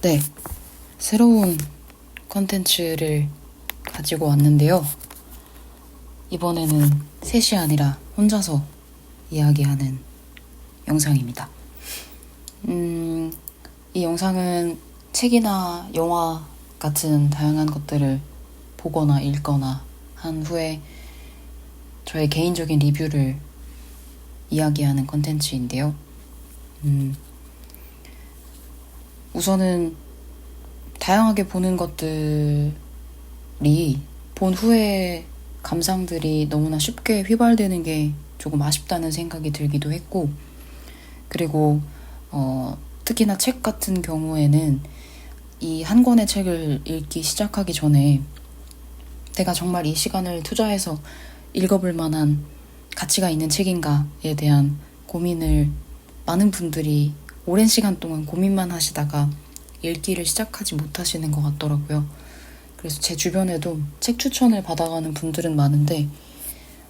네, 새로운 컨텐츠를 가지고 왔는데요. 이번에는 셋이 아니라 혼자서 이야기하는 영상입니다. 이 영상은 책이나 영화 같은 다양한 것들을 보거나 읽거나 한 후에 저의 개인적인 리뷰를 이야기하는 컨텐츠인데요. 우선은 다양하게 보는 것들이 본 후에 감상들이 너무나 쉽게 휘발되는 게 조금 아쉽다는 생각이 들기도 했고, 그리고 특히나 책 같은 경우에는 이 한 권의 책을 읽기 시작하기 전에 내가 정말 이 시간을 투자해서 읽어볼 만한 가치가 있는 책인가에 대한 고민을 많은 분들이 오랜 시간 동안 고민만 하시다가 읽기를 시작하지 못하시는 것 같더라고요. 그래서 제 주변에도 책 추천을 받아가는 분들은 많은데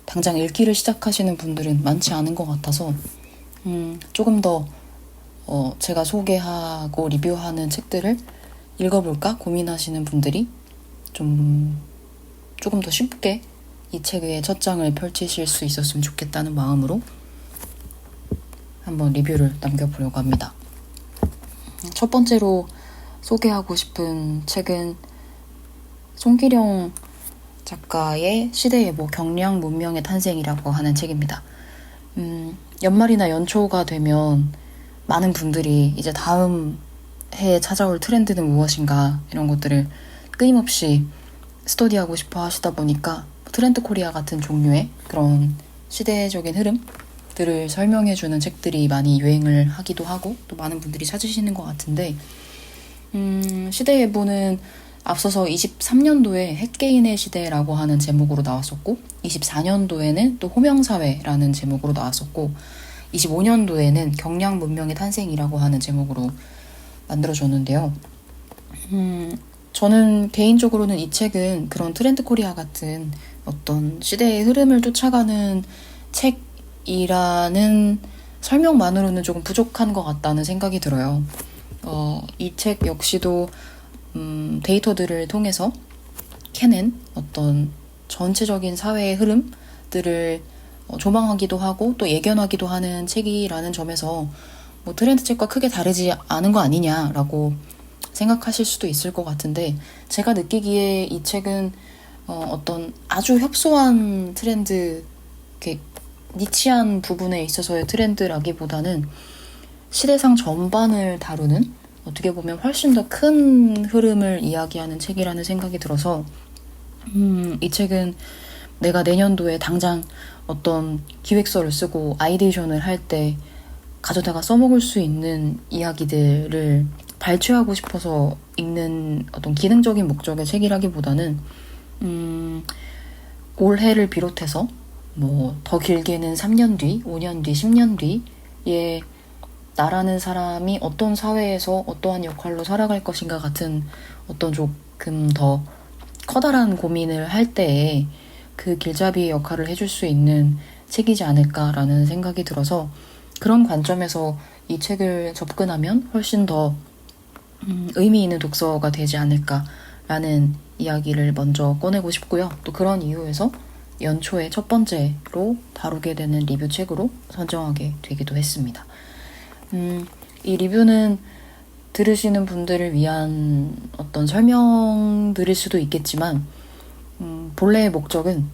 당장 읽기를 시작하시는 분들은 많지 않은 것 같아서 조금 더 제가 소개하고 리뷰하는 책들을 읽어볼까 고민하시는 분들이 조금 더 쉽게 이 책의 첫 장을 펼치실 수 있었으면 좋겠다는 마음으로 한번 리뷰를 남겨보려고 합니다. 첫 번째로 소개하고 싶은 책은 송기령 작가의 시대예보 경량 문명의 탄생이라고 하는 책입니다. 연말이나 연초가 되면 많은 분들이 이제 다음 해에 찾아올 트렌드는 무엇인가 이런 것들을 끊임없이 스터디하고 싶어 하시다 보니까 트렌드 코리아 같은 종류의 그런 시대적인 흐름들을 설명해주는 책들이 많이 유행을 하기도 하고 또 많은 분들이 찾으시는 것 같은데 시대예보는 앞서서 23년도에 핵개인의 시대라고 하는 제목으로 나왔었고 24년도에는 또 호명사회라는 제목으로 나왔었고 25년도에는 경량 문명의 탄생이라고 하는 제목으로 만들어졌는데요. 저는 개인적으로는 이 책은 그런 트렌드 코리아 같은 어떤 시대의 흐름을 쫓아가는 책이라는 설명만으로는 조금 부족한 것 같다는 생각이 들어요. 이 책 역시도 데이터들을 통해서 캐낸 어떤 전체적인 사회의 흐름들을 조망하기도 하고 또 예견하기도 하는 책이라는 점에서 뭐 트렌드 책과 크게 다르지 않은 거 아니냐라고 생각하실 수도 있을 것 같은데 제가 느끼기에 이 책은 어떤 아주 협소한 트렌드, 이렇게 니치한 부분에 있어서의 트렌드라기보다는 시대상 전반을 다루는 어떻게 보면 훨씬 더 큰 흐름을 이야기하는 책이라는 생각이 들어서 이 책은 내가 내년도에 당장 어떤 기획서를 쓰고 아이데이션을 할 때 가져다가 써먹을 수 있는 이야기들을 발췌하고 싶어서 읽는 어떤 기능적인 목적의 책이라기보다는 올해를 비롯해서 뭐 더 길게는 3년 뒤, 5년 뒤, 10년 뒤에 나라는 사람이 어떤 사회에서 어떠한 역할로 살아갈 것인가 같은 어떤 조금 더 커다란 고민을 할 때에 그 길잡이의 역할을 해줄 수 있는 책이지 않을까라는 생각이 들어서 그런 관점에서 이 책을 접근하면 훨씬 더 의미 있는 독서가 되지 않을까라는 이야기를 먼저 꺼내고 싶고요. 또 그런 이유에서 연초에 첫 번째로 다루게 되는 리뷰 책으로 선정하게 되기도 했습니다. 이 리뷰는 들으시는 분들을 위한 어떤 설명들일 수도 있겠지만 본래의 목적은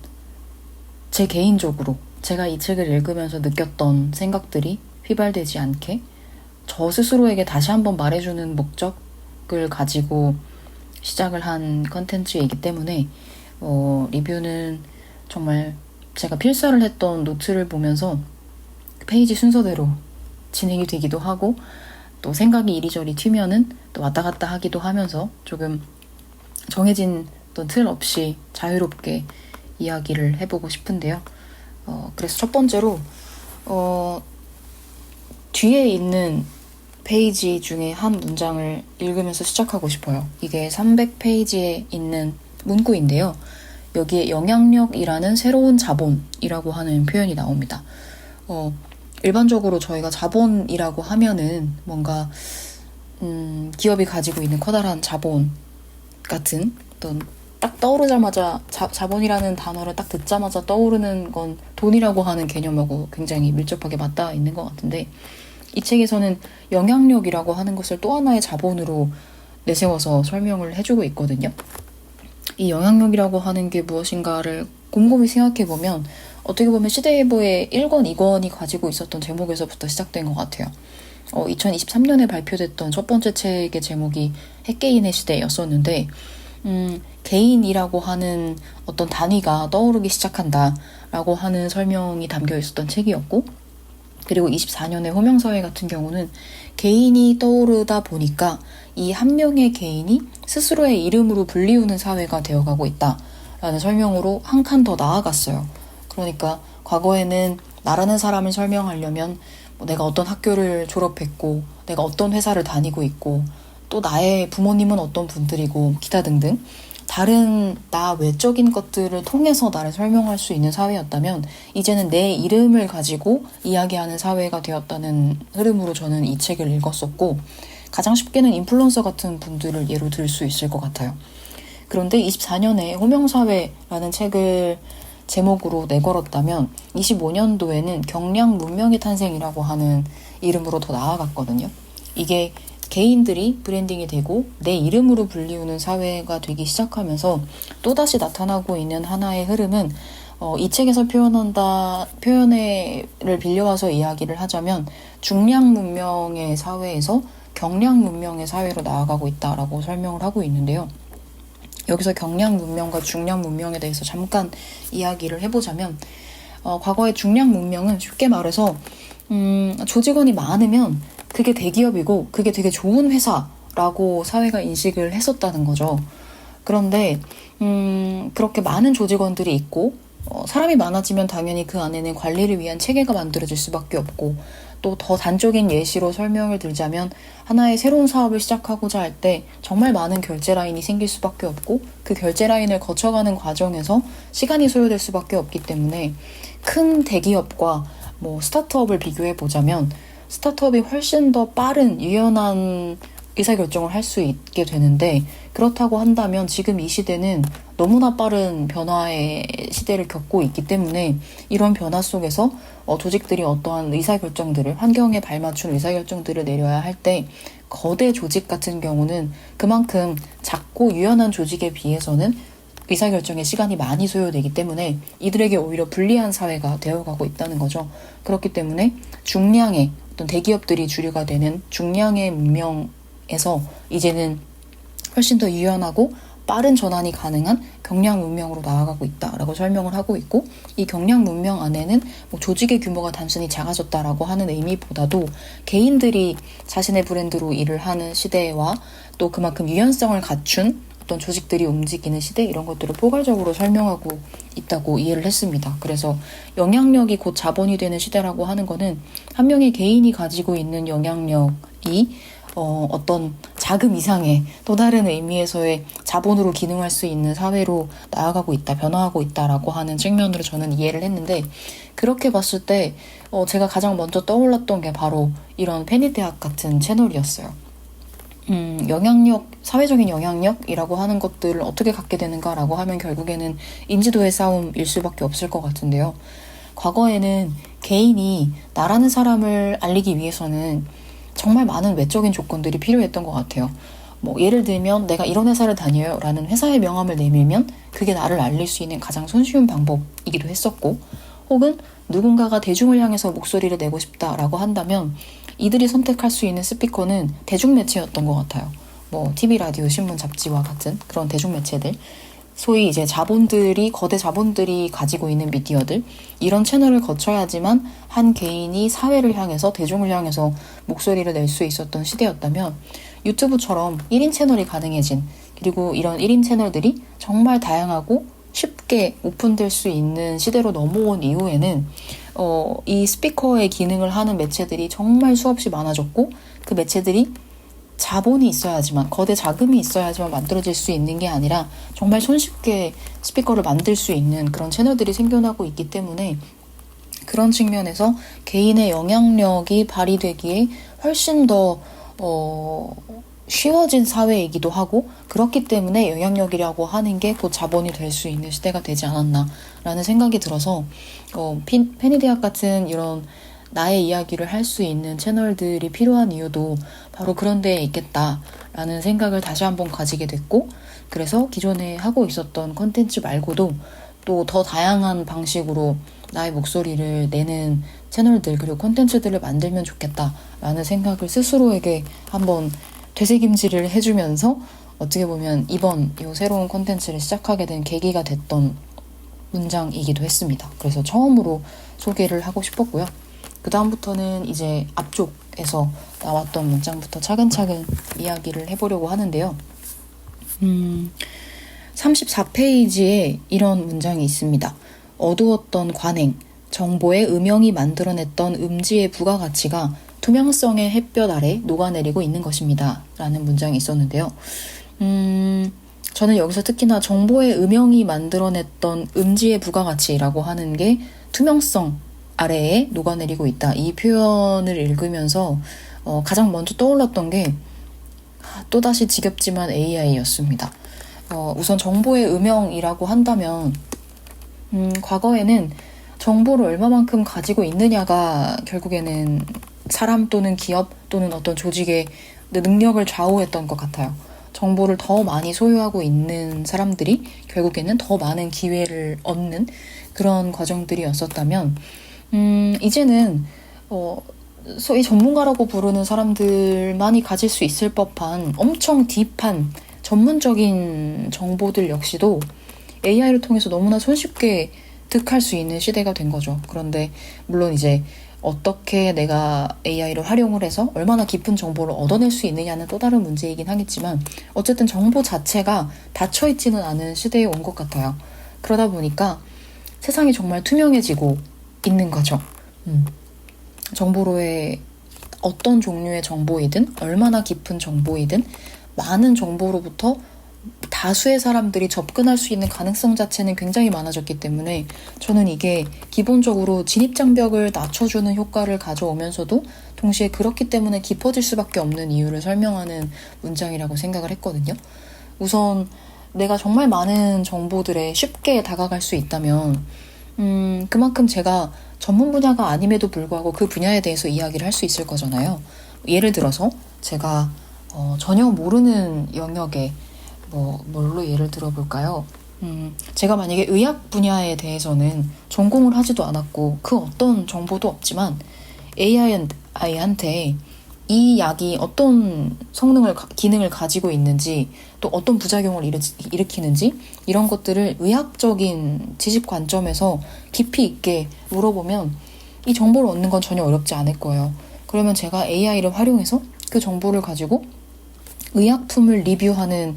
제 개인적으로 제가 이 책을 읽으면서 느꼈던 생각들이 휘발되지 않게 저 스스로에게 다시 한번 말해주는 목적을 가지고 시작을 한 컨텐츠이기 때문에 리뷰는 정말 제가 필사를 했던 노트를 보면서 페이지 순서대로 진행이 되기도 하고 또 생각이 이리저리 튀면은 또 왔다 갔다 하기도 하면서 조금 정해진 어떤 틀 없이 자유롭게 이야기를 해보고 싶은데요. 그래서 첫 번째로 뒤에 있는 페이지 중에 한 문장을 읽으면서 시작하고 싶어요. 이게 300페이지에 있는 문구인데요. 여기에 영향력이라는 새로운 자본이라고 하는 표현이 나옵니다. 일반적으로 저희가 자본이라고 하면은 뭔가 기업이 가지고 있는 커다란 자본 같은 어떤 딱 떠오르자마자 자본이라는 단어를 딱 듣자마자 떠오르는 건 돈이라고 하는 개념하고 굉장히 밀접하게 맞닿아 있는 것 같은데 이 책에서는 영향력이라고 하는 것을 또 하나의 자본으로 내세워서 설명을 해주고 있거든요. 이 영향력이라고 하는 게 무엇인가를 곰곰이 생각해보면 어떻게 보면 시대일보의 1권, 2권이 가지고 있었던 제목에서부터 시작된 것 같아요. 2023년에 발표됐던 첫 번째 책의 제목이 핵개인의 시대였었는데 개인이라고 하는 어떤 단위가 떠오르기 시작한다라고 하는 설명이 담겨 있었던 책이었고 그리고 24년의 호명사회 같은 경우는 개인이 떠오르다 보니까 이 한 명의 개인이 스스로의 이름으로 불리우는 사회가 되어가고 있다라는 설명으로 한 칸 더 나아갔어요. 그러니까 과거에는 나라는 사람을 설명하려면 내가 어떤 학교를 졸업했고 내가 어떤 회사를 다니고 있고 또 나의 부모님은 어떤 분들이고 기타 등등 다른 나 외적인 것들을 통해서 나를 설명할 수 있는 사회였다면 이제는 내 이름을 가지고 이야기하는 사회가 되었다는 흐름으로 저는 이 책을 읽었었고 가장 쉽게는 인플루언서 같은 분들을 예로 들 수 있을 것 같아요. 그런데 24년에 호명사회라는 책을 제목으로 내걸었다면 25년도에는 경량 문명의 탄생이라고 하는 이름으로 더 나아갔거든요. 이게 개인들이 브랜딩이 되고 내 이름으로 불리우는 사회가 되기 시작하면서 또다시 나타나고 있는 하나의 흐름은 이 책에서 표현을 빌려와서 이야기를 하자면 중량 문명의 사회에서 경량 문명의 사회로 나아가고 있다라고 설명을 하고 있는데요. 여기서 경량 문명과 중량 문명에 대해서 잠깐 이야기를 해보자면 과거의 중량 문명은 쉽게 말해서 조직원이 많으면 그게 대기업이고 그게 되게 좋은 회사라고 사회가 인식을 했었다는 거죠. 그런데 그렇게 많은 조직원들이 있고 사람이 많아지면 당연히 그 안에는 관리를 위한 체계가 만들어질 수밖에 없고 또 더 단적인 예시로 설명을 들자면 하나의 새로운 사업을 시작하고자 할 때 정말 많은 결제 라인이 생길 수밖에 없고 그 결제 라인을 거쳐가는 과정에서 시간이 소요될 수밖에 없기 때문에 큰 대기업과 스타트업을 비교해 보자면 스타트업이 훨씬 더 빠른 유연한 의사결정을 할 수 있게 되는데 그렇다고 한다면 지금 이 시대는 너무나 빠른 변화의 시대를 겪고 있기 때문에 이런 변화 속에서 조직들이 어떠한 의사결정들을 환경에 발맞춘 의사결정들을 내려야 할 때 거대 조직 같은 경우는 그만큼 작고 유연한 조직에 비해서는 의사결정에 시간이 많이 소요되기 때문에 이들에게 오히려 불리한 사회가 되어가고 있다는 거죠. 그렇기 때문에 중량의 어떤 대기업들이 주류가 되는 중량의 문명에서 이제는 훨씬 더 유연하고 빠른 전환이 가능한 경량 문명으로 나아가고 있다라고 설명을 하고 있고 이 경량 문명 안에는 조직의 규모가 단순히 작아졌다라고 하는 의미보다도 개인들이 자신의 브랜드로 일을 하는 시대와 또 그만큼 유연성을 갖춘 어떤 조직들이 움직이는 시대 이런 것들을 포괄적으로 설명하고 있다고 이해를 했습니다. 그래서 영향력이 곧 자본이 되는 시대라고 하는 거는 한 명의 개인이 가지고 있는 영향력이 어떤 자금 이상의 또 다른 의미에서의 자본으로 기능할 수 있는 사회로 나아가고 있다, 변화하고 있다라고 하는 측면으로 저는 이해를 했는데 그렇게 봤을 때 제가 가장 먼저 떠올랐던 게 바로 이런 페니대학 같은 채널이었어요. 영향력, 사회적인 영향력이라고 하는 것들을 어떻게 갖게 되는가라고 하면 결국에는 인지도의 싸움일 수밖에 없을 것 같은데요. 과거에는 개인이 나라는 사람을 알리기 위해서는 정말 많은 외적인 조건들이 필요했던 것 같아요. 예를 들면 내가 이런 회사를 다녀요 라는 회사의 명함을 내밀면 그게 나를 알릴 수 있는 가장 손쉬운 방법이기도 했었고 혹은 누군가가 대중을 향해서 목소리를 내고 싶다라고 한다면 이들이 선택할 수 있는 스피커는 대중매체였던 것 같아요. TV, 라디오, 신문, 잡지와 같은 그런 대중매체들 소위 이제 거대 자본들이 가지고 있는 미디어들 이런 채널을 거쳐야지만 한 개인이 사회를 향해서 대중을 향해서 목소리를 낼 수 있었던 시대였다면 유튜브처럼 1인 채널이 가능해진 그리고 이런 1인 채널들이 정말 다양하고 쉽게 오픈될 수 있는 시대로 넘어온 이후에는 이 스피커의 기능을 하는 매체들이 정말 수없이 많아졌고 그 매체들이 자본이 있어야지만 거대 자금이 있어야지만 만들어질 수 있는 게 아니라 정말 손쉽게 스피커를 만들 수 있는 그런 채널들이 생겨나고 있기 때문에 그런 측면에서 개인의 영향력이 발휘되기에 훨씬 더 쉬워진 사회이기도 하고 그렇기 때문에 영향력이라고 하는 게 곧 자본이 될 수 있는 시대가 되지 않았나라는 생각이 들어서 페니대학 같은 이런 나의 이야기를 할 수 있는 채널들이 필요한 이유도 바로 그런 데에 있겠다라는 생각을 다시 한번 가지게 됐고, 그래서 기존에 하고 있었던 콘텐츠 말고도 또 더 다양한 방식으로 나의 목소리를 내는 채널들 그리고 콘텐츠들을 만들면 좋겠다라는 생각을 스스로에게 한번 되새김질을 해주면서 어떻게 보면 이번 이 새로운 콘텐츠를 시작하게 된 계기가 됐던 문장이기도 했습니다. 그래서 처음으로 소개를 하고 싶었고요. 그 다음부터는 이제 앞쪽에서 나왔던 문장부터 차근차근 이야기를 해보려고 하는데요. 34페이지에 이런 문장이 있습니다. 어두웠던 관행, 정보의 음영이 만들어냈던 음지의 부가가치가 투명성의 햇볕 아래 녹아내리고 있는 것입니다. 라는 문장이 있었는데요. 저는 여기서 특히나 정보의 음영이 만들어냈던 음지의 부가가치라고 하는 게 투명성 아래에 녹아내리고 있다. 이 표현을 읽으면서 가장 먼저 떠올랐던 게 또다시 지겹지만 AI였습니다. 우선 정보의 음영이라고 한다면 과거에는 정보를 얼마만큼 가지고 있느냐가 결국에는 사람 또는 기업 또는 어떤 조직의 능력을 좌우했던 것 같아요. 정보를 더 많이 소유하고 있는 사람들이 결국에는 더 많은 기회를 얻는 그런 과정들이었었다면 이제는 소위 전문가라고 부르는 사람들만이 가질 수 있을 법한 엄청 딥한 전문적인 정보들 역시도 AI를 통해서 너무나 손쉽게 득할 수 있는 시대가 된 거죠. 그런데 물론 이제 어떻게 내가 AI를 활용을 해서 얼마나 깊은 정보를 얻어낼 수 있느냐는 또 다른 문제이긴 하겠지만 어쨌든 정보 자체가 닫혀있지는 않은 시대에 온 것 같아요. 그러다 보니까 세상이 정말 투명해지고 있는 거죠. 정보로의 어떤 종류의 정보이든 얼마나 깊은 정보이든 많은 정보로부터 다수의 사람들이 접근할 수 있는 가능성 자체는 굉장히 많아졌기 때문에 저는 이게 기본적으로 진입장벽을 낮춰주는 효과를 가져오면서도 동시에 그렇기 때문에 깊어질 수밖에 없는 이유를 설명하는 문장이라고 생각을 했거든요. 우선 내가 정말 많은 정보들에 쉽게 다가갈 수 있다면 그만큼 제가 전문 분야가 아님에도 불구하고 그 분야에 대해서 이야기를 할 수 있을 거잖아요. 예를 들어서 제가 전혀 모르는 영역에 뭘로 예를 들어볼까요? 제가 만약에 의학 분야에 대해서는 전공을 하지도 않았고 그 어떤 정보도 없지만 AI한테 이 약이 어떤 기능을 가지고 있는지 또 어떤 부작용을 일으키는지 이런 것들을 의학적인 지식 관점에서 깊이 있게 물어보면 이 정보를 얻는 건 전혀 어렵지 않을 거예요. 그러면 제가 AI를 활용해서 그 정보를 가지고 의약품을 리뷰하는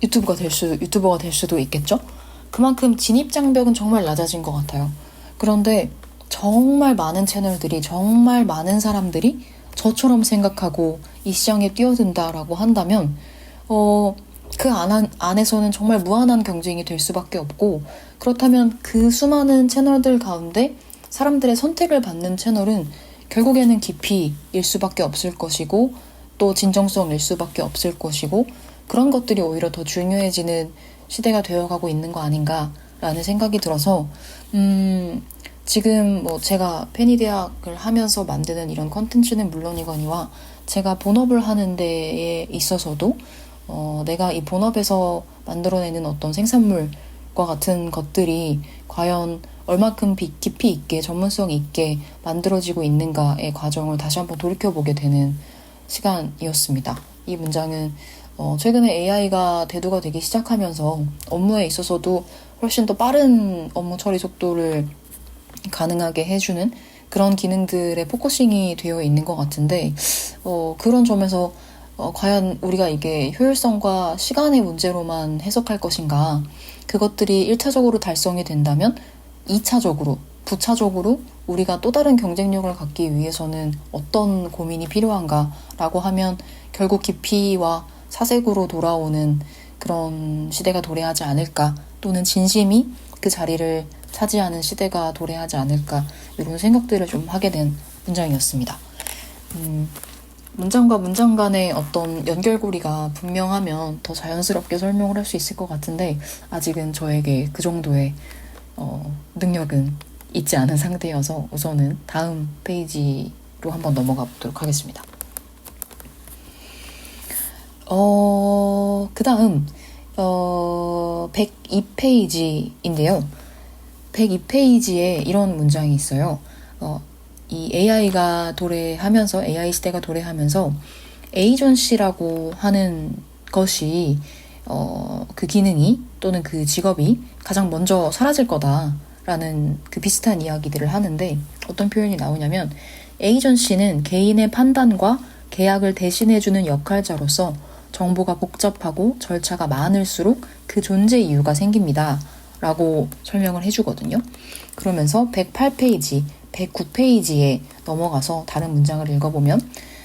유튜버가 될 수도 있겠죠? 그만큼 진입장벽은 정말 낮아진 것 같아요. 그런데 정말 많은 채널들이, 정말 많은 사람들이 저처럼 생각하고 이 시장에 뛰어든다라고 한다면 그 안에서는 정말 무한한 경쟁이 될 수밖에 없고, 그렇다면 그 수많은 채널들 가운데 사람들의 선택을 받는 채널은 결국에는 깊이일 수밖에 없을 것이고 또 진정성일 수밖에 없을 것이고, 그런 것들이 오히려 더 중요해지는 시대가 되어가고 있는 거 아닌가라는 생각이 들어서 지금 제가 페니대학을 하면서 만드는 이런 컨텐츠는 물론이거니와 제가 본업을 하는 데에 있어서도 내가 이 본업에서 만들어내는 어떤 생산물과 같은 것들이 과연 얼마큼 깊이 있게 전문성 있게 만들어지고 있는가의 과정을 다시 한번 돌이켜보게 되는 시간이었습니다. 이 문장은 최근에 AI가 대두가 되기 시작하면서 업무에 있어서도 훨씬 더 빠른 업무 처리 속도를 가능하게 해주는 그런 기능들의 포커싱이 되어 있는 것 같은데 그런 점에서 과연 우리가 이게 효율성과 시간의 문제로만 해석할 것인가, 그것들이 1차적으로 달성이 된다면 2차적으로, 부차적으로 우리가 또 다른 경쟁력을 갖기 위해서는 어떤 고민이 필요한가라고 하면 결국 깊이와 사색으로 돌아오는 그런 시대가 도래하지 않을까, 또는 진심이 그 자리를 차지하는 시대가 도래하지 않을까, 이런 생각들을 좀 하게 된 문장이었습니다. 문장과 문장 간의 어떤 연결고리가 분명하면 더 자연스럽게 설명을 할 수 있을 것 같은데 아직은 저에게 그 정도의 능력은 있지 않은 상태여서 우선은 다음 페이지로 한번 넘어가 보도록 하겠습니다. 그 다음 102페이지인데요. 102페이지에 이런 문장이 있어요. 이 AI가 도래하면서, AI 시대가 도래하면서 에이전시라고 하는 것이 그 기능이 또는 그 직업이 가장 먼저 사라질 거다라는 그 비슷한 이야기들을 하는데 어떤 표현이 나오냐면 에이전시는 개인의 판단과 계약을 대신해주는 역할자로서 정보가 복잡하고 절차가 많을수록 그 존재 이유가 생깁니다. 라고 설명을 해주거든요. 그러면서 108페이지, 109페이지에 넘어가서 다른 문장을 읽어보면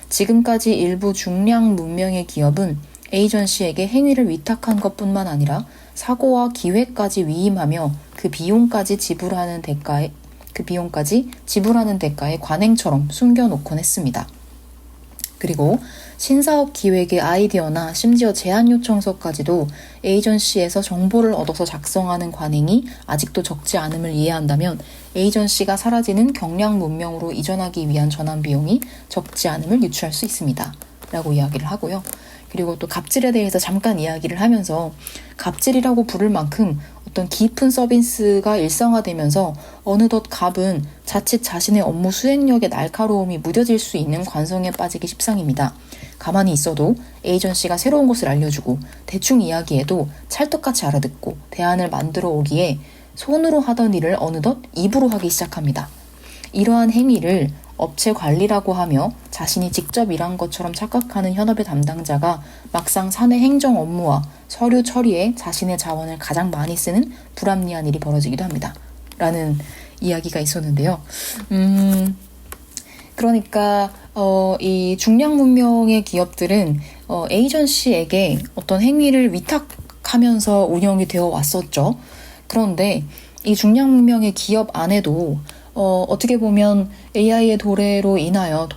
지금까지 일부 중량 문명의 기업은 에이전시에게 행위를 위탁한 것뿐만 아니라 사고와 기회까지 위임하며 그 비용까지 지불하는 대가에 관행처럼 숨겨놓곤 했습니다. 그리고 신사업 기획의 아이디어나 심지어 제안 요청서까지도 에이전시에서 정보를 얻어서 작성하는 관행이 아직도 적지 않음을 이해한다면 에이전시가 사라지는 경량 문명으로 이전하기 위한 전환 비용이 적지 않음을 유추할 수 있습니다. 라고 이야기를 하고요. 그리고 또 갑질에 대해서 잠깐 이야기를 하면서 갑질이라고 부를 만큼 어떤 깊은 서비스가 일상화되면서 어느덧 갑은 자칫 자신의 업무 수행력의 날카로움이 무뎌질 수 있는 관성에 빠지기 십상입니다. 가만히 있어도 에이전시가 새로운 것을 알려주고 대충 이야기해도 찰떡같이 알아듣고 대안을 만들어 오기에 손으로 하던 일을 어느덧 입으로 하기 시작합니다. 이러한 행위를 업체 관리라고 하며 자신이 직접 일한 것처럼 착각하는 현업의 담당자가 막상 사내 행정 업무와 서류 처리에 자신의 자원을 가장 많이 쓰는 불합리한 일이 벌어지기도 합니다. 라는 이야기가 있었는데요. 그러니까 이 중량 문명의 기업들은 에이전시에게 어떤 행위를 위탁하면서 운영이 되어 왔었죠. 그런데 이 중량 문명의 기업 안에도 어떻게 보면 AI의 도입으로 인하여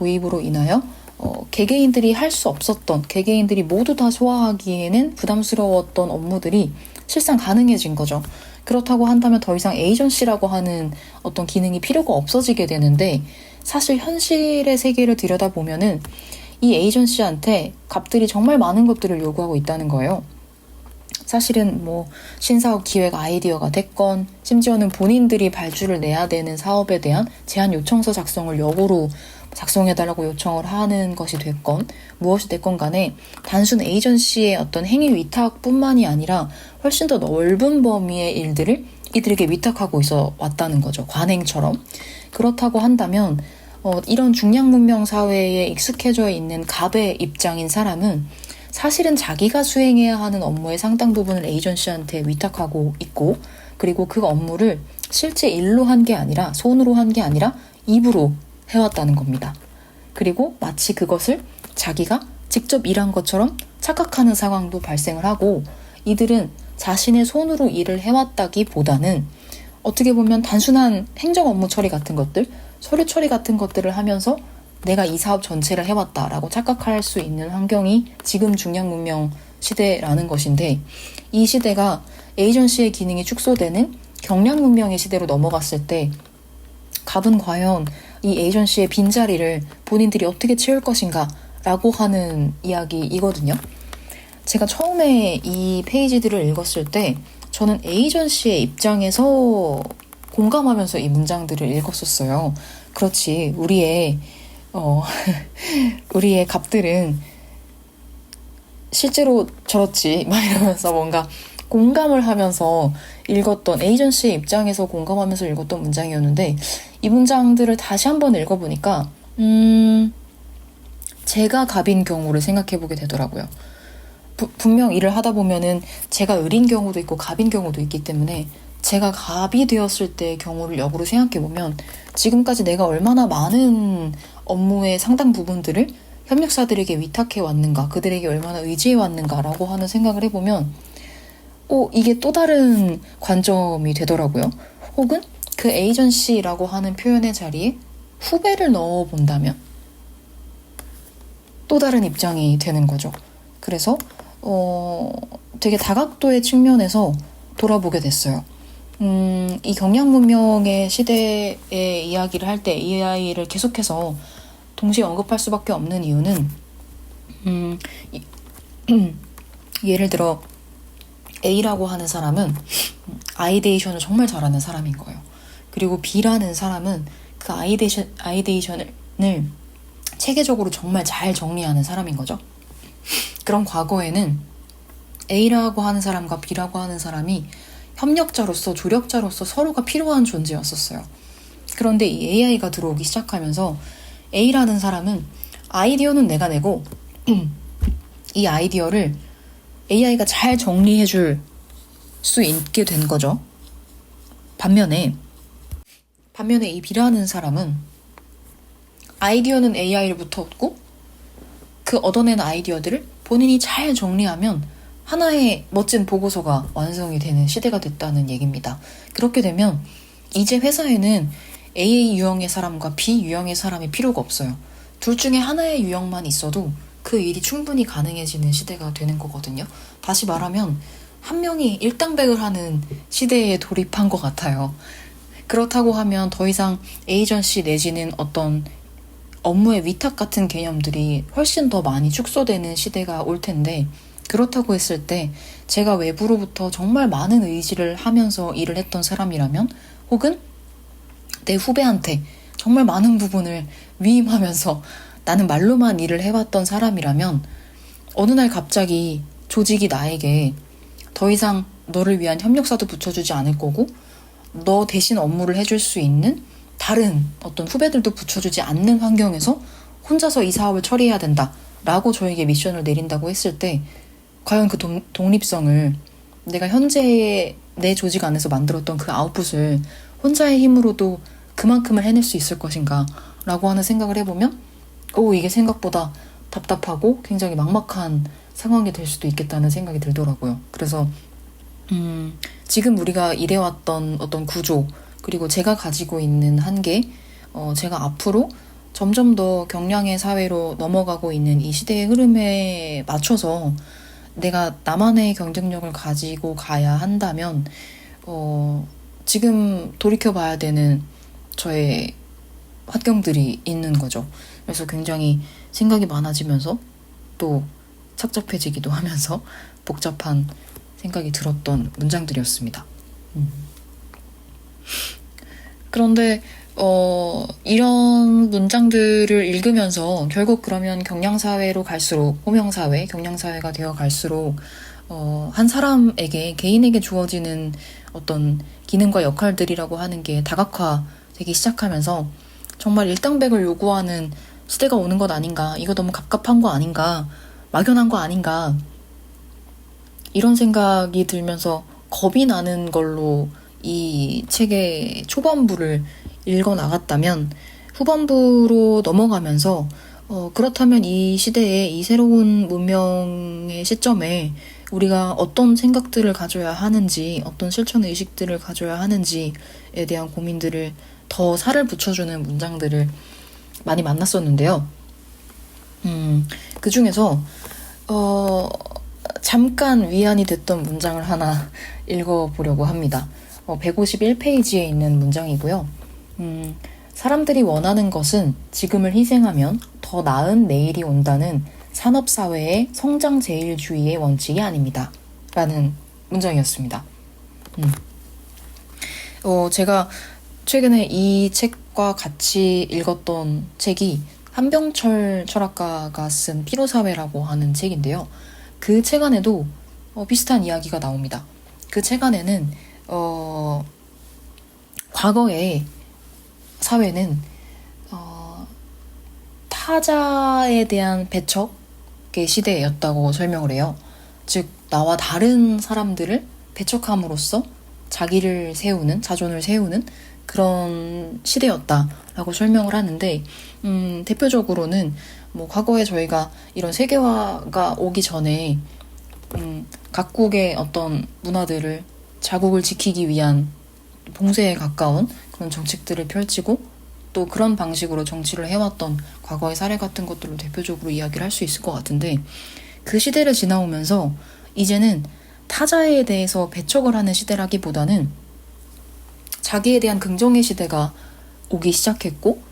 개개인들이 할 수 없었던, 개개인들이 모두 다 소화하기에는 부담스러웠던 업무들이 실상 가능해진 거죠. 그렇다고 한다면 더 이상 에이전시라고 하는 어떤 기능이 필요가 없어지게 되는데 사실 현실의 세계를 들여다보면은 이 에이전시한테 갑들이 정말 많은 것들을 요구하고 있다는 거예요. 사실은 신사업 기획 아이디어가 됐건 심지어는 본인들이 발주를 내야 되는 사업에 대한 제안 요청서 작성을 역으로 작성해달라고 요청을 하는 것이 됐건 무엇이 됐건 간에 단순 에이전시의 어떤 행위 위탁뿐만이 아니라 훨씬 더 넓은 범위의 일들을 이들에게 위탁하고 있어 왔다는 거죠. 관행처럼. 그렇다고 한다면 이런 중량 문명 사회에 익숙해져 있는 갑의 입장인 사람은 사실은 자기가 수행해야 하는 업무의 상당 부분을 에이전시한테 위탁하고 있고 그리고 그 업무를 실제 일로 한 게 아니라 손으로 한 게 아니라 입으로 해왔다는 겁니다. 그리고 마치 그것을 자기가 직접 일한 것처럼 착각하는 상황도 발생을 하고 이들은 자신의 손으로 일을 해왔다기보다는 어떻게 보면 단순한 행정 업무 처리 같은 것들, 서류 처리 같은 것들을 하면서 내가 이 사업 전체를 해왔다라고 착각할 수 있는 환경이 지금 중량 문명 시대라는 것인데 이 시대가 에이전시의 기능이 축소되는 경량 문명의 시대로 넘어갔을 때 갑은 과연 이 에이전시의 빈자리를 본인들이 어떻게 채울 것인가 라고 하는 이야기이거든요. 제가 처음에 이 페이지들을 읽었을 때 저는 에이전시의 입장에서 공감하면서 이 문장들을 읽었었어요. 그렇지, 우리의 갑들은 실제로 저렇지 막 이러면서 뭔가 공감을 하면서 읽었던 에이전시의 입장에서 공감하면서 읽었던 문장이었는데 이 문장들을 다시 한번 읽어보니까 제가 갑인 경우를 생각해보게 되더라고요. 분명 일을 하다 보면은 제가 을인 경우도 있고 갑인 경우도 있기 때문에 제가 갑이 되었을 때의 경우를 역으로 생각해보면 지금까지 내가 얼마나 많은 업무의 상당 부분들을 협력사들에게 위탁해 왔는가, 그들에게 얼마나 의지해 왔는가라고 하는 생각을 해보면 이게 또 다른 관점이 되더라고요. 혹은 그 에이전시라고 하는 표현의 자리에 후배를 넣어본다면 또 다른 입장이 되는 거죠. 그래서 되게 다각도의 측면에서 돌아보게 됐어요. 이 경량문명의 시대의 이야기를 할 때 AI를 계속해서 동시에 언급할 수밖에 없는 이유는 예를 들어 A라고 하는 사람은 아이데이션을 정말 잘하는 사람인 거예요. 그리고 B라는 사람은 그 아이데이션을 체계적으로 정말 잘 정리하는 사람인 거죠. 그런 과거에는 A라고 하는 사람과 B라고 하는 사람이 협력자로서 조력자로서 서로가 필요한 존재였었어요. 그런데 이 AI가 들어오기 시작하면서 A라는 사람은 아이디어는 내가 내고 이 아이디어를 AI가 잘 정리해줄 수 있게 된 거죠. 반면에 이 B라는 사람은 아이디어는 AI로부터 얻고 그 얻어낸 아이디어들을 본인이 잘 정리하면 하나의 멋진 보고서가 완성이 되는 시대가 됐다는 얘기입니다. 그렇게 되면 이제 회사에는 A 유형의 사람과 B 유형의 사람이 필요가 없어요. 둘 중에 하나의 유형만 있어도 그 일이 충분히 가능해지는 시대가 되는 거거든요. 다시 말하면 한 명이 일당백을 하는 시대에 돌입한 것 같아요. 그렇다고 하면 더 이상 에이전시 내지는 어떤 업무의 위탁 같은 개념들이 훨씬 더 많이 축소되는 시대가 올 텐데, 그렇다고 했을 때 제가 외부로부터 정말 많은 의지를 하면서 일을 했던 사람이라면, 혹은 내 후배한테 정말 많은 부분을 위임하면서 나는 말로만 일을 해왔던 사람이라면 어느 날 갑자기 조직이 나에게 더 이상 너를 위한 협력사도 붙여주지 않을 거고 너 대신 업무를 해줄 수 있는 다른 어떤 후배들도 붙여주지 않는 환경에서 혼자서 이 사업을 처리해야 된다 라고 저에게 미션을 내린다고 했을 때 과연 그 독립성을 내가 현재 내 조직 안에서 만들었던 그 아웃풋을 혼자의 힘으로도 그만큼을 해낼 수 있을 것인가 라고 하는 생각을 해보면 이게 생각보다 답답하고 굉장히 막막한 상황이 될 수도 있겠다는 생각이 들더라고요. 그래서 지금 우리가 일해왔던 어떤 구조, 그리고 제가 가지고 있는 한계, 제가 앞으로 점점 더 경량의 사회로 넘어가고 있는 이 시대의 흐름에 맞춰서 내가 나만의 경쟁력을 가지고 가야 한다면 지금 돌이켜봐야 되는 저의 환경들이 있는 거죠. 그래서 굉장히 생각이 많아지면서 또 착잡해지기도 하면서 복잡한 생각이 들었던 문장들이었습니다. 그런데 이런 문장들을 읽으면서 결국 그러면 경량사회로 갈수록, 호명사회, 경량사회가 되어 갈수록 한 사람에게, 개인에게 주어지는 어떤 기능과 역할들이라고 하는 게 다각화되기 시작하면서 정말 일당백을 요구하는 시대가 오는 것 아닌가, 이거 너무 갑갑한 거 아닌가, 막연한 거 아닌가, 이런 생각이 들면서 겁이 나는 걸로 이 책의 초반부를 읽어 나갔다면 후반부로 넘어가면서 그렇다면 이 시대에, 이 새로운 문명의 시점에 우리가 어떤 생각들을 가져야 하는지, 어떤 실천 의식들을 가져야 하는지에 대한 고민들을 더 살을 붙여주는 문장들을 많이 만났었는데요. 그 중에서 잠깐 위안이 됐던 문장을 하나 읽어보려고 합니다. 151페이지에 있는 문장이고요. 사람들이 원하는 것은 지금을 희생하면 더 나은 내일이 온다는 산업사회의 성장제일주의의 원칙이 아닙니다. 라는 문장이었습니다. 제가 최근에 이 책과 같이 읽었던 책이 한병철 철학가가 쓴 피로사회라고 하는 책인데요. 그 책 안에도 비슷한 이야기가 나옵니다. 그 책 안에는 과거의 사회는 타자에 대한 배척의 시대였다고 설명을 해요. 즉 나와 다른 사람들을 배척함으로써 자기를 세우는, 자존을 세우는 그런 시대였다라고 설명을 하는데, 대표적으로는 과거에 저희가 이런 세계화가 오기 전에 각국의 어떤 문화들을, 자국을 지키기 위한 봉쇄에 가까운 그런 정책들을 펼치고 또 그런 방식으로 정치를 해왔던 과거의 사례 같은 것들로 대표적으로 이야기를 할 수 있을 것 같은데, 그 시대를 지나오면서 이제는 타자에 대해서 배척을 하는 시대라기보다는 자기에 대한 긍정의 시대가 오기 시작했고,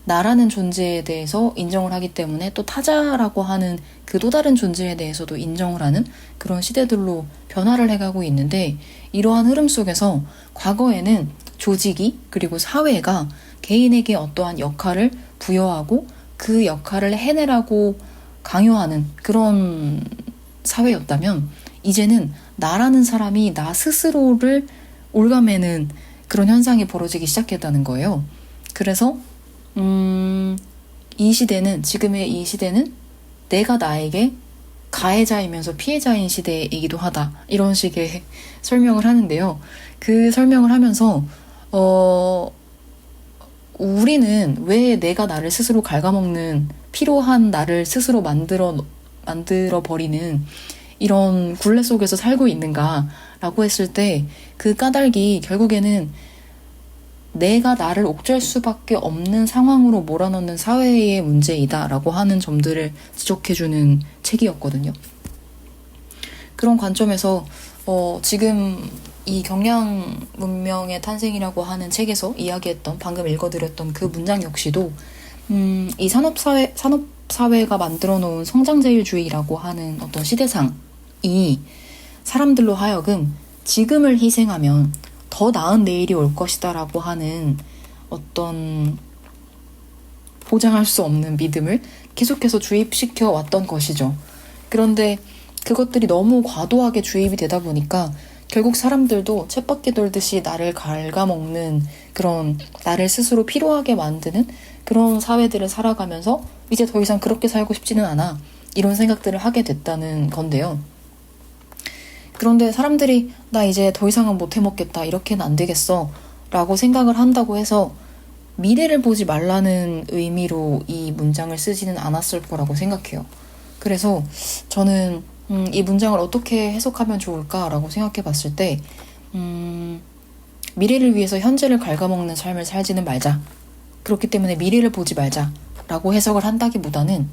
나라는 존재에 대해서 인정을 하기 때문에 또 타자라고 하는 그 또 다른 존재에 대해서도 인정을 하는 그런 시대들로 변화를 해가고 있는데, 이러한 흐름 속에서 과거에는 조직이 그리고 사회가 개인에게 어떠한 역할을 부여하고 그 역할을 해내라고 강요하는 그런 사회였다면, 이제는 나라는 사람이 나 스스로를 올가매는 그런 현상이 벌어지기 시작했다는 거예요. 그래서 이 시대는, 지금의 이 시대는 내가 나에게 가해자이면서 피해자인 시대이기도 하다, 이런 식의 설명을 하는데요. 그 설명을 하면서 우리는 왜 내가 나를 스스로 갉아먹는, 필요한 나를 스스로 만들어 버리는 이런 굴레 속에서 살고 있는가라고 했을 때, 그 까닭이 결국에는 내가 나를 옥죄할 수밖에 없는 상황으로 몰아넣는 사회의 문제이다라고 하는 점들을 지적해주는 책이었거든요. 그런 관점에서 지금 이 경량 문명의 탄생이라고 하는 책에서 이야기했던, 방금 읽어드렸던 그 문장 역시도 이 산업사회가 만들어 놓은 성장제일주의라고 하는 어떤 시대상이 사람들로 하여금 지금을 희생하면 더 나은 내일이 올 것이다 라고 하는 어떤 보장할 수 없는 믿음을 계속해서 주입시켜 왔던 것이죠. 그런데 그것들이 너무 과도하게 주입이 되다 보니까 결국 사람들도 쳇바퀴 돌듯이 나를 갉아먹는, 그런 나를 스스로 피로하게 만드는 그런 사회들을 살아가면서 이제 더 이상 그렇게 살고 싶지는 않아, 이런 생각들을 하게 됐다는 건데요. 그런데 사람들이 나 이제 더 이상은 못 해먹겠다, 이렇게는 안 되겠어 라고 생각을 한다고 해서 미래를 보지 말라는 의미로 이 문장을 쓰지는 않았을 거라고 생각해요. 그래서 저는 이 문장을 어떻게 해석하면 좋을까라고 생각해 봤을 때, 미래를 위해서 현재를 갉아먹는 삶을 살지는 말자, 그렇기 때문에 미래를 보지 말자 라고 해석을 한다기보다는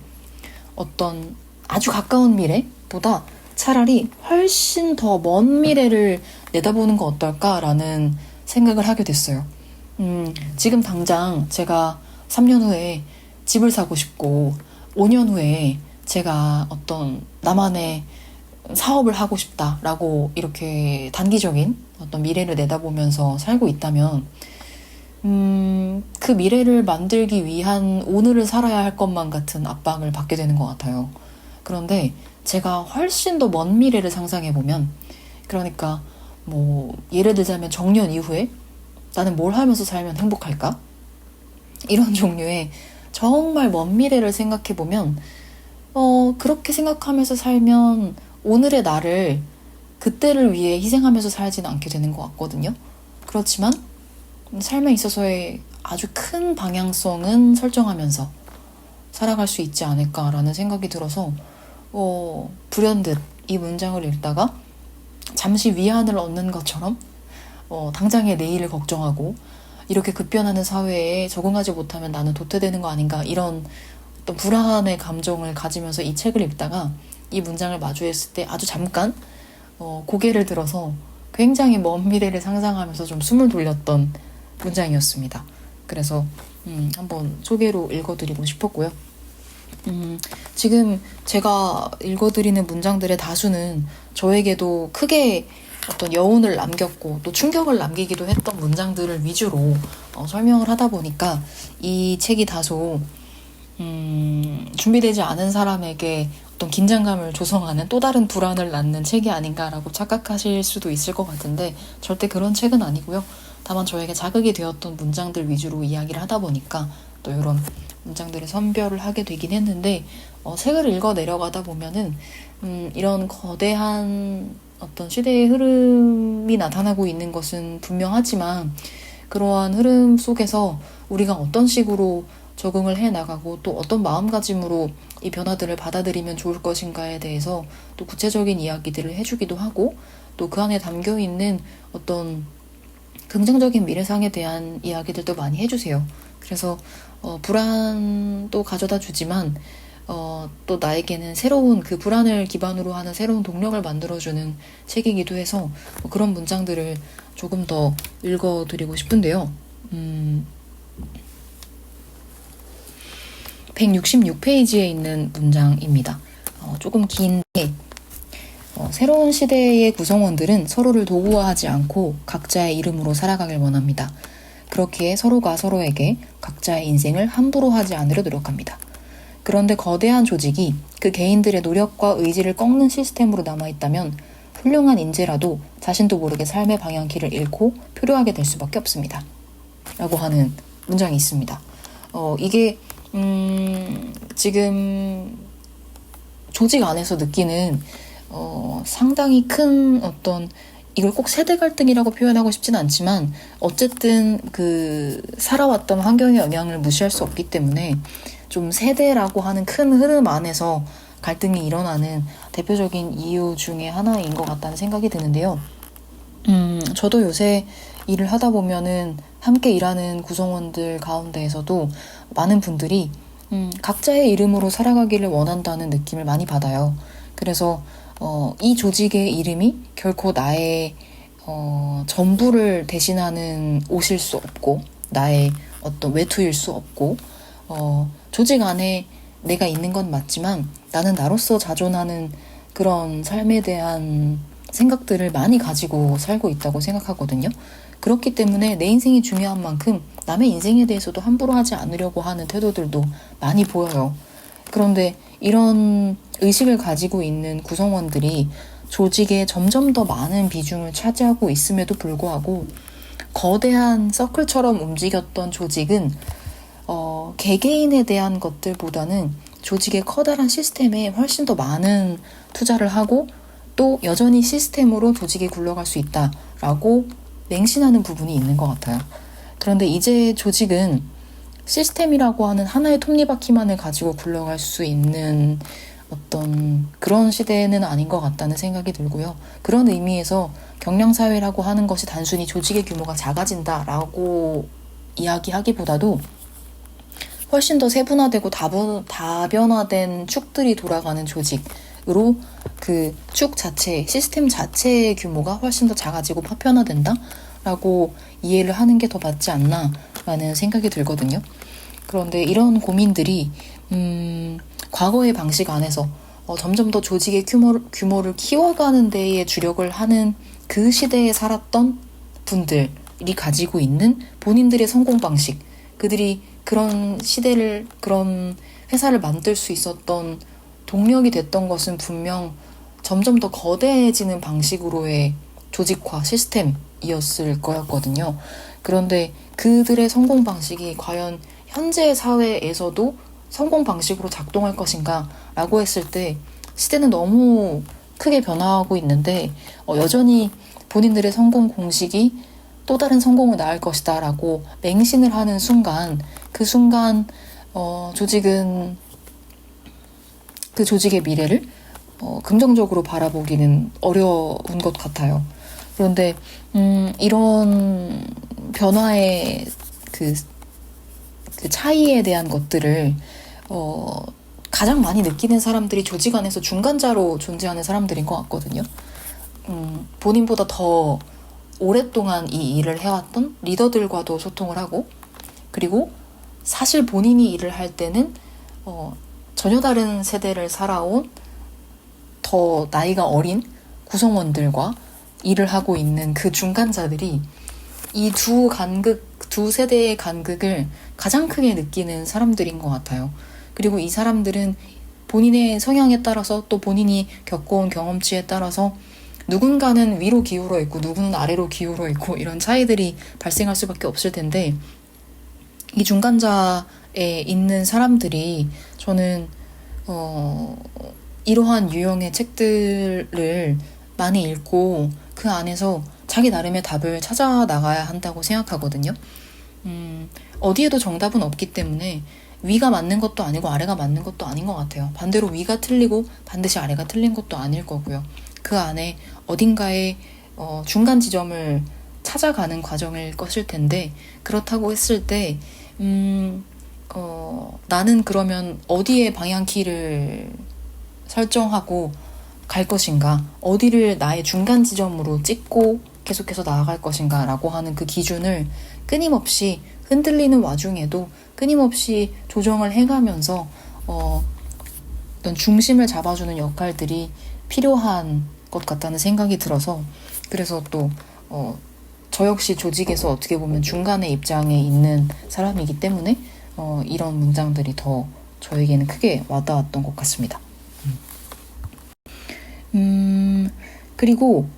어떤 아주 가까운 미래보다 차라리 훨씬 더 먼 미래를 내다보는 거 어떨까라는 생각을 하게 됐어요. 지금 당장 제가 3년 후에 집을 사고 싶고 5년 후에 제가 어떤 나만의 사업을 하고 싶다라고 이렇게 단기적인 어떤 미래를 내다보면서 살고 있다면 그 미래를 만들기 위한 오늘을 살아야 할 것만 같은 압박을 받게 되는 것 같아요. 그런데 제가 훨씬 더 먼 미래를 상상해보면, 그러니까 뭐 예를 들자면 정년 이후에 나는 뭘 하면서 살면 행복할까? 이런 종류의 정말 먼 미래를 생각해보면 그렇게 생각하면서 살면 오늘의 나를 그때를 위해 희생하면서 살지는 않게 되는 것 같거든요. 그렇지만 삶에 있어서의 아주 큰 방향성은 설정하면서 살아갈 수 있지 않을까라는 생각이 들어서 불현듯 이 문장을 읽다가 잠시 위안을 얻는 것처럼 당장의 내일을 걱정하고 이렇게 급변하는 사회에 적응하지 못하면 나는 도태되는 거 아닌가, 이런 어떤 불안의 감정을 가지면서 이 책을 읽다가 이 문장을 마주했을 때 아주 잠깐 고개를 들어서 굉장히 먼 미래를 상상하면서 좀 숨을 돌렸던 문장이었습니다. 그래서 한번 소개로 읽어드리고 싶었고요. 지금 제가 읽어드리는 문장들의 다수는 저에게도 크게 어떤 여운을 남겼고 또 충격을 남기기도 했던 문장들을 위주로 설명을 하다 보니까 이 책이 다소 준비되지 않은 사람에게 어떤 긴장감을 조성하는 또 다른 불안을 낳는 책이 아닌가라고 착각하실 수도 있을 것 같은데, 절대 그런 책은 아니고요. 다만 저에게 자극이 되었던 문장들 위주로 이야기를 하다 보니까 또 이런 문장들을 선별을 하게 되긴 했는데, 책을 읽어 내려가다 보면은 이런 거대한 어떤 시대의 흐름이 나타나고 있는 것은 분명하지만, 그러한 흐름 속에서 우리가 어떤 식으로 적응을 해나가고 또 어떤 마음가짐으로 이 변화들을 받아들이면 좋을 것인가에 대해서 또 구체적인 이야기들을 해주기도 하고, 또 그 안에 담겨있는 어떤 긍정적인 미래상에 대한 이야기들도 많이 해주세요. 그래서 불안도 가져다 주지만 또 나에게는 새로운 그 불안을 기반으로 하는 새로운 동력을 만들어주는 책이기도 해서 그런 문장들을 조금 더 읽어드리고 싶은데요. 166페이지에 있는 문장입니다. 조금 긴데 새로운 시대의 구성원들은 서로를 도구화하지 않고 각자의 이름으로 살아가길 원합니다. 그렇기에 서로가 서로에게 각자의 인생을 함부로 하지 않으려 노력합니다. 그런데 거대한 조직이 그 개인들의 노력과 의지를 꺾는 시스템으로 남아있다면 훌륭한 인재라도 자신도 모르게 삶의 방향키를 잃고 표류하게 될 수밖에 없습니다. 라고 하는 문장이 있습니다. 이게 지금 조직 안에서 느끼는 상당히 큰 어떤 이걸 꼭 세대 갈등이라고 표현하고 싶진 않지만 어쨌든 그 살아왔던 환경의 영향을 무시할 수 없기 때문에 좀 세대라고 하는 큰 흐름 안에서 갈등이 일어나는 대표적인 이유 중에 하나인 것 같다는 생각이 드는데요. 저도 요새 일을 하다 보면은 함께 일하는 구성원들 가운데에서도 많은 분들이 각자의 이름으로 살아가기를 원한다는 느낌을 많이 받아요. 그래서 이 조직의 이름이 결코 나의 전부를 대신하는 옷일 수 없고 나의 어떤 외투일 수 없고 조직 안에 내가 있는 건 맞지만 나는 나로서 자존하는 그런 삶에 대한 생각들을 많이 가지고 살고 있다고 생각하거든요. 그렇기 때문에 내 인생이 중요한 만큼 남의 인생에 대해서도 함부로 하지 않으려고 하는 태도들도 많이 보여요. 그런데 이런 의식을 가지고 있는 구성원들이 조직에 점점 더 많은 비중을 차지하고 있음에도 불구하고 거대한 서클처럼 움직였던 조직은 개개인에 대한 것들보다는 조직의 커다란 시스템에 훨씬 더 많은 투자를 하고 또 여전히 시스템으로 조직이 굴러갈 수 있다라고 맹신하는 부분이 있는 것 같아요. 그런데 이제 조직은 시스템이라고 하는 하나의 톱니바퀴만을 가지고 굴러갈 수 있는 어떤 그런 시대는 아닌 것 같다는 생각이 들고요. 그런 의미에서 경량사회라고 하는 것이 단순히 조직의 규모가 작아진다라고 이야기하기보다도 훨씬 더 세분화되고 다변화된 축들이 돌아가는 조직으로 그 축 자체, 시스템 자체의 규모가 훨씬 더 작아지고 파편화된다라고 이해를 하는 게 더 맞지 않나라는 생각이 들거든요. 그런데 이런 고민들이 과거의 방식 안에서 점점 더 조직의 규모를 키워가는 데에 주력을 하는 그 시대에 살았던 분들이 가지고 있는 본인들의 성공 방식, 그들이 그런 시대를, 그런 회사를 만들 수 있었던 동력이 됐던 것은 분명 점점 더 거대해지는 방식으로의 조직화 시스템이었을 거였거든요. 그런데 그들의 성공 방식이 과연 현재 사회에서도 성공 방식으로 작동할 것인가 라고 했을 때 시대는 너무 크게 변화하고 있는데 여전히 본인들의 성공 공식이 또 다른 성공을 낳을 것이다 라고 맹신을 하는 순간 그 순간 조직은 그 조직의 미래를 긍정적으로 바라보기는 어려운 것 같아요. 그런데 이런 변화의 그 차이에 대한 것들을 가장 많이 느끼는 사람들이 조직 안에서 중간자로 존재하는 사람들인 것 같거든요. 본인보다 더 오랫동안 이 일을 해왔던 리더들과도 소통을 하고, 그리고 사실 본인이 일을 할 때는 전혀 다른 세대를 살아온 더 나이가 어린 구성원들과 일을 하고 있는 그 중간자들이 이 두 세대의 간극을 가장 크게 느끼는 사람들인 것 같아요. 그리고 이 사람들은 본인의 성향에 따라서 또 본인이 겪어온 경험치에 따라서 누군가는 위로 기울어 있고 누구는 아래로 기울어 있고 이런 차이들이 발생할 수밖에 없을 텐데 이 중간자에 있는 사람들이 저는 이러한 유형의 책들을 많이 읽고 그 안에서 자기 나름의 답을 찾아 나가야 한다고 생각하거든요. 어디에도 정답은 없기 때문에 위가 맞는 것도 아니고 아래가 맞는 것도 아닌 것 같아요. 반대로 위가 틀리고 반드시 아래가 틀린 것도 아닐 거고요. 그 안에 어딘가에 중간 지점을 찾아가는 과정일 것일 텐데 그렇다고 했을 때 나는 그러면 어디에 방향키를 설정하고 갈 것인가, 어디를 나의 중간 지점으로 찍고 계속해서 나아갈 것인가 라고 하는 그 기준을 끊임없이 흔들리는 와중에도 끊임없이 조정을 해가면서 어떤 중심을 잡아주는 역할들이 필요한 것 같다는 생각이 들어서, 그래서 또 저 역시 조직에서 어떻게 보면 중간의 입장에 있는 사람이기 때문에 이런 문장들이 더 저에게는 크게 와닿았던 것 같습니다. 그리고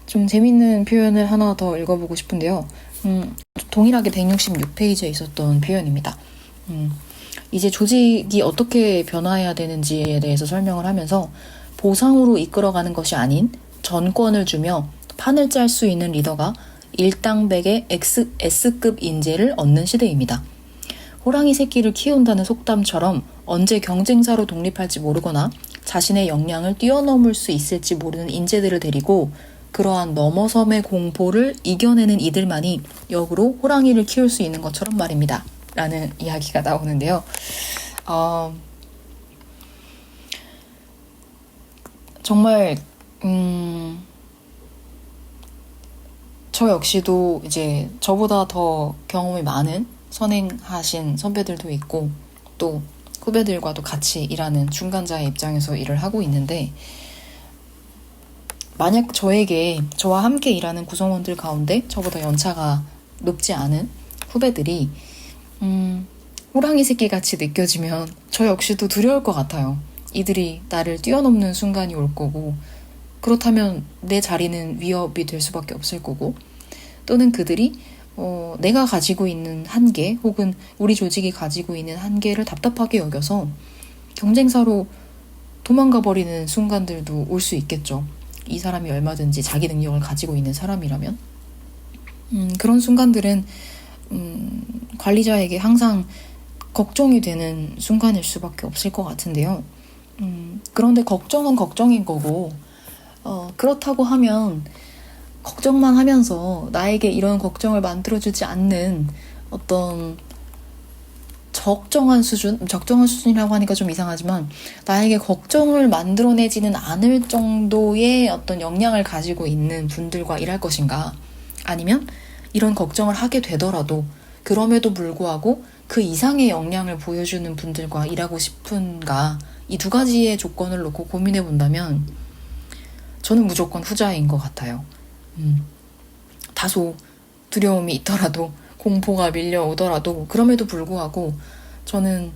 좀 재밌는 표현을 하나 더 읽어보고 싶은데요. 동일하게 166페이지에 있었던 표현입니다. 이제 조직이 어떻게 변화해야 되는지에 대해서 설명을 하면서 보상으로 이끌어가는 것이 아닌 전권을 주며 판을 짤 수 있는 리더가 일당백의 S급 인재를 얻는 시대입니다. 호랑이 새끼를 키운다는 속담처럼 언제 경쟁사로 독립할지 모르거나 자신의 역량을 뛰어넘을 수 있을지 모르는 인재들을 데리고 그러한 넘어섬의 공포를 이겨내는 이들만이 역으로 호랑이를 키울 수 있는 것처럼 말입니다. 라는 이야기가 나오는데요. 정말 저 역시도 이제 저보다 더 경험이 많은 선행하신 선배들도 있고 또 후배들과도 같이 일하는 중간자의 입장에서 일을 하고 있는데, 만약 저와 함께 일하는 구성원들 가운데 저보다 연차가 높지 않은 후배들이 호랑이 새끼 같이 느껴지면 저 역시도 두려울 것 같아요. 이들이 나를 뛰어넘는 순간이 올 거고, 그렇다면 내 자리는 위협이 될 수밖에 없을 거고, 또는 그들이 내가 가지고 있는 한계 혹은 우리 조직이 가지고 있는 한계를 답답하게 여겨서 경쟁사로 도망가 버리는 순간들도 올 수 있겠죠. 이 사람이 얼마든지 자기 능력을 가지고 있는 사람이라면. 그런 순간들은 관리자에게 항상 걱정이 되는 순간일 수밖에 없을 것 같은데요. 그런데 걱정은 걱정인 거고, 그렇다고 하면 걱정만 하면서 나에게 이런 걱정을 만들어주지 않는 어떤 적정한 수준이라고 하니까 좀 이상하지만 나에게 걱정을 만들어내지는 않을 정도의 어떤 역량을 가지고 있는 분들과 일할 것인가, 아니면 이런 걱정을 하게 되더라도 그럼에도 불구하고 그 이상의 역량을 보여주는 분들과 일하고 싶은가, 이 두 가지의 조건을 놓고 고민해 본다면 저는 무조건 후자인 것 같아요. 다소 두려움이 있더라도, 공포가 밀려오더라도 그럼에도 불구하고 저는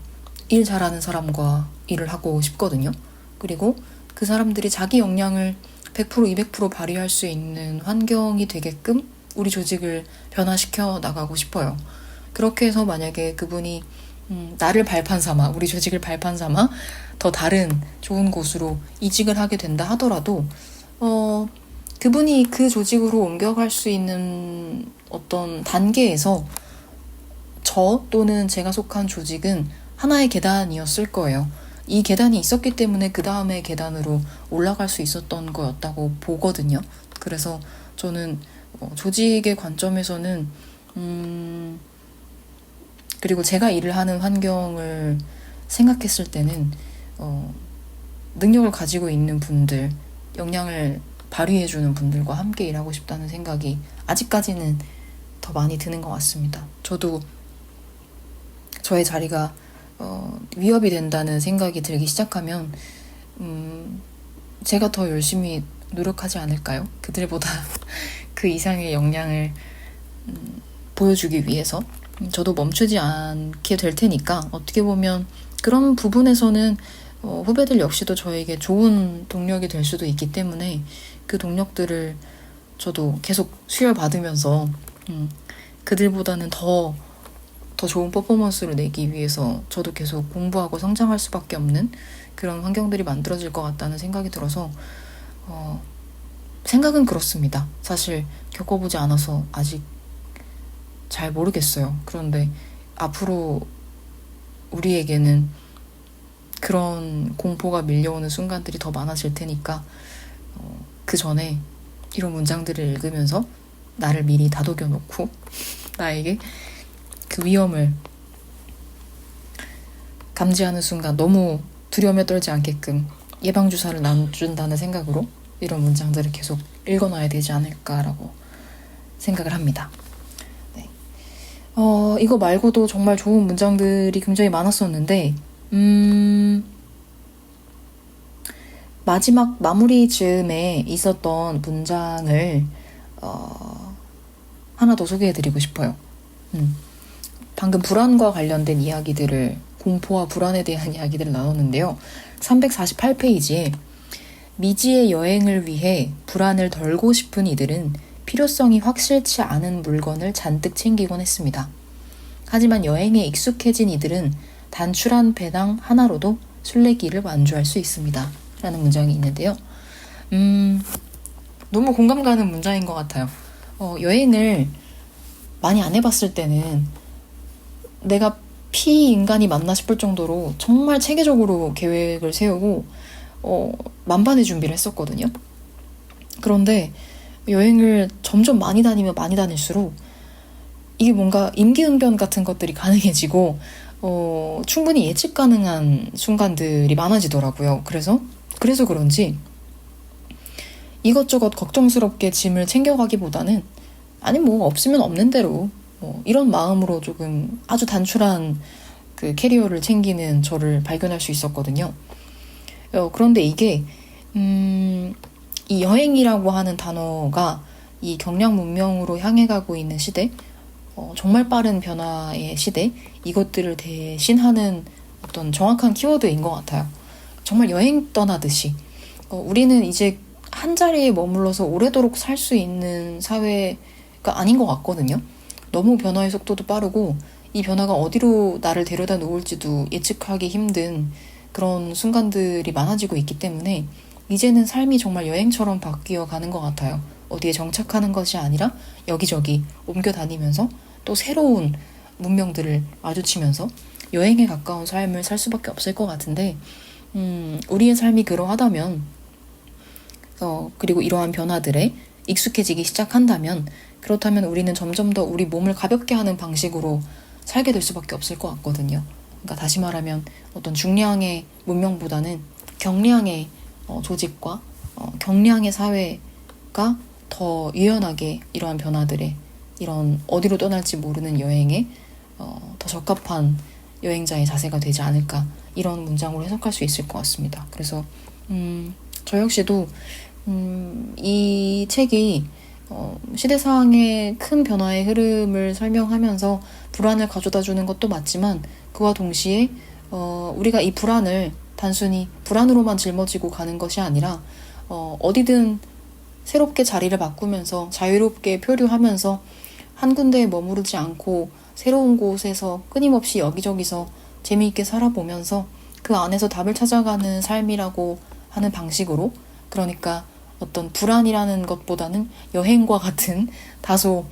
일 잘하는 사람과 일을 하고 싶거든요. 그리고 그 사람들이 자기 역량을 100%, 200% 발휘할 수 있는 환경이 되게끔 우리 조직을 변화시켜 나가고 싶어요. 그렇게 해서 만약에 그분이 나를 발판 삼아, 우리 조직을 발판 삼아 더 다른 좋은 곳으로 이직을 하게 된다 하더라도 그분이 그 조직으로 옮겨갈 수 있는 어떤 단계에서 저 또는 제가 속한 조직은 하나의 계단이었을 거예요. 이 계단이 있었기 때문에 그 다음에 계단으로 올라갈 수 있었던 거였다고 보거든요. 그래서 저는 조직의 관점에서는 그리고 제가 일을 하는 환경을 생각했을 때는 능력을 가지고 있는 분들, 역량을 발휘해주는 분들과 함께 일하고 싶다는 생각이 아직까지는 더 많이 드는 것 같습니다. 저도 저의 자리가 위협이 된다는 생각이 들기 시작하면 제가 더 열심히 노력하지 않을까요? 그들보다 그 이상의 역량을 보여주기 위해서 저도 멈추지 않게 될 테니까, 어떻게 보면 그런 부분에서는 후배들 역시도 저에게 좋은 동력이 될 수도 있기 때문에 그 동력들을 저도 계속 수혈받으면서 그들보다는 더 좋은 퍼포먼스를 내기 위해서 저도 계속 공부하고 성장할 수밖에 없는 그런 환경들이 만들어질 것 같다는 생각이 들어서 생각은 그렇습니다. 사실 겪어보지 않아서 아직 잘 모르겠어요. 그런데 앞으로 우리에게는 그런 공포가 밀려오는 순간들이 더 많아질 테니까 그 전에 이런 문장들을 읽으면서 나를 미리 다독여 놓고 나에게 그 위험을 감지하는 순간 너무 두려움에 떨지 않게끔 예방주사를 놔준다는 생각으로 이런 문장들을 계속 읽어놔야 되지 않을까라고 생각을 합니다. 네. 이거 말고도 정말 좋은 문장들이 굉장히 많았었는데 마지막 마무리 즈음에 있었던 문장을 하나 더 소개해드리고 싶어요. 방금 불안과 관련된 이야기들을, 공포와 불안에 대한 이야기들을 나눴는데요. 348페이지에 미지의 여행을 위해 불안을 덜고 싶은 이들은 필요성이 확실치 않은 물건을 잔뜩 챙기곤 했습니다. 하지만 여행에 익숙해진 이들은 단출한 배낭 하나로도 술래길을 완주할 수 있습니다. 라는 문장이 있는데요. 너무 공감 가는 문장인 것 같아요. 여행을 많이 안 해봤을 때는 내가 피인간이 맞나 싶을 정도로 정말 체계적으로 계획을 세우고 만반의 준비를 했었거든요. 그런데 여행을 점점 많이 다니면 많이 다닐수록 이게 뭔가 임기응변 같은 것들이 가능해지고 충분히 예측 가능한 순간들이 많아지더라고요. 그래서 그런지 이것저것 걱정스럽게 짐을 챙겨가기보다는 아니 뭐 없으면 없는 대로 이런 마음으로 조금 아주 단출한 그 캐리어를 챙기는 저를 발견할 수 있었거든요. 그런데 이게 이 여행이라고 하는 단어가 이 경량 문명으로 향해 가고 있는 시대, 정말 빠른 변화의 시대, 이것들을 대신하는 어떤 정확한 키워드인 것 같아요. 정말 여행 떠나듯이 우리는 이제 한 자리에 머물러서 오래도록 살 수 있는 사회가 아닌 것 같거든요. 너무 변화의 속도도 빠르고 이 변화가 어디로 나를 데려다 놓을지도 예측하기 힘든 그런 순간들이 많아지고 있기 때문에 이제는 삶이 정말 여행처럼 바뀌어 가는 것 같아요. 어디에 정착하는 것이 아니라 여기저기 옮겨 다니면서 또 새로운 문명들을 마주치면서 여행에 가까운 삶을 살 수밖에 없을 것 같은데 우리의 삶이 그러하다면 그리고 이러한 변화들에 익숙해지기 시작한다면 그렇다면 우리는 점점 더 우리 몸을 가볍게 하는 방식으로 살게 될 수밖에 없을 것 같거든요. 그러니까 다시 말하면 어떤 중량의 문명보다는 경량의 조직과 경량의 사회가 더 유연하게 이러한 변화들에 이런 어디로 떠날지 모르는 여행에 더 적합한 여행자의 자세가 되지 않을까 이런 문장으로 해석할 수 있을 것 같습니다. 그래서 저 역시도 이 책이 시대상의 큰 변화의 흐름을 설명하면서 불안을 가져다 주는 것도 맞지만 그와 동시에 우리가 이 불안을 단순히 불안으로만 짊어지고 가는 것이 아니라 어디든 새롭게 자리를 바꾸면서 자유롭게 표류하면서 한 군데에 머무르지 않고 새로운 곳에서 끊임없이 여기저기서 재미있게 살아보면서 그 안에서 답을 찾아가는 삶이라고 하는 방식으로, 그러니까 어떤 불안이라는 것보다는 여행과 같은 다소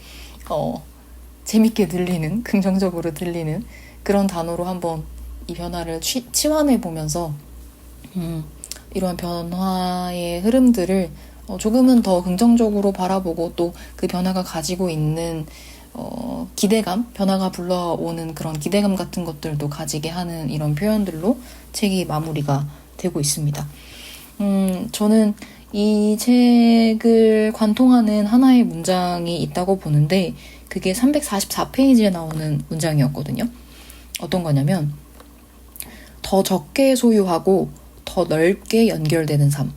재밌게 들리는, 긍정적으로 들리는 그런 단어로 한번 이 변화를 치환해 보면서 이러한 변화의 흐름들을 조금은 더 긍정적으로 바라보고 또 그 변화가 가지고 있는 기대감, 변화가 불러오는 그런 기대감 같은 것들도 가지게 하는 이런 표현들로 책이 마무리가 되고 있습니다. 저는 이 책을 관통하는 하나의 문장이 있다고 보는데 그게 344페이지에 나오는 문장이었거든요. 어떤 거냐면 더 적게 소유하고 더 넓게 연결되는 삶,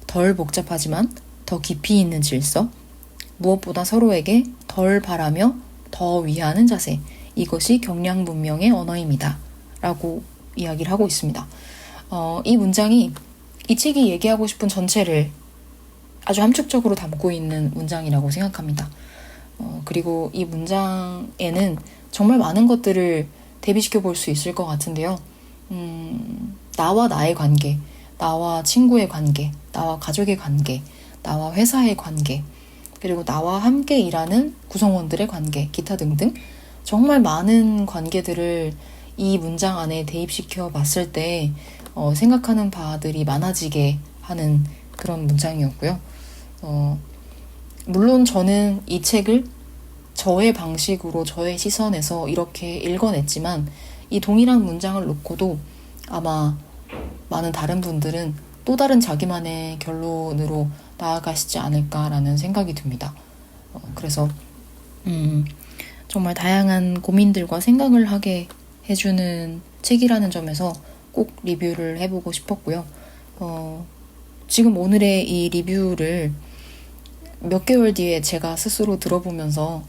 덜 복잡하지만 더 깊이 있는 질서, 무엇보다 서로에게 덜 바라며 더 위하는 자세, 이것이 경량 문명의 언어입니다. 라고 이야기를 하고 있습니다. 이 문장이 이 책이 얘기하고 싶은 전체를 아주 함축적으로 담고 있는 문장이라고 생각합니다. 그리고 이 문장에는 정말 많은 것들을 대비시켜 볼 수 있을 것 같은데요. 나와 나의 관계, 나와 친구의 관계, 나와 가족의 관계, 나와 회사의 관계, 그리고 나와 함께 일하는 구성원들의 관계, 기타 등등 정말 많은 관계들을 이 문장 안에 대입시켜 봤을 때 생각하는 바들이 많아지게 하는 그런 문장이었고요. 물론 저는 이 책을 저의 방식으로 저의 시선에서 이렇게 읽어냈지만 이 동일한 문장을 놓고도 아마 많은 다른 분들은 또 다른 자기만의 결론으로 나아가시지 않을까라는 생각이 듭니다. 그래서 정말 다양한 고민들과 생각을 하게 해주는 책이라는 점에서 꼭 리뷰를 해보고 싶었고요. 지금 오늘의 이 리뷰를 몇 개월 뒤에 제가 스스로 들어보면서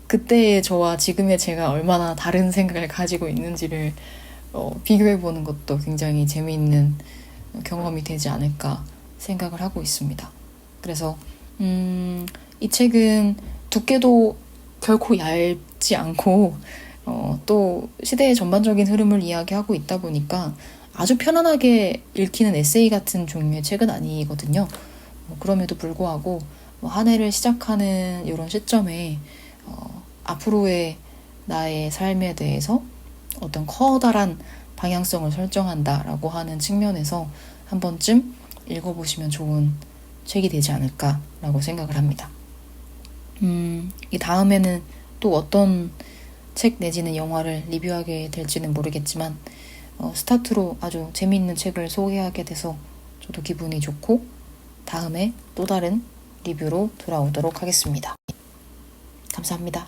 그때의 저와 지금의 제가 얼마나 다른 생각을 가지고 있는지를 비교해보는 것도 굉장히 재미있는 경험이 되지 않을까 생각을 하고 있습니다. 그래서 이 책은 두께도 결코 얇지 않고 또 시대의 전반적인 흐름을 이야기하고 있다 보니까 아주 편안하게 읽히는 에세이 같은 종류의 책은 아니거든요. 그럼에도 불구하고 한 해를 시작하는 이런 시점에 앞으로의 나의 삶에 대해서 어떤 커다란 방향성을 설정한다라고 하는 측면에서 한 번쯤 읽어보시면 좋은 책이 되지 않을까라고 생각을 합니다. 이 다음에는 또 어떤 책 내지는 영화를 리뷰하게 될지는 모르겠지만 스타트로 아주 재미있는 책을 소개하게 돼서 저도 기분이 좋고 다음에 또 다른 리뷰로 돌아오도록 하겠습니다. 감사합니다.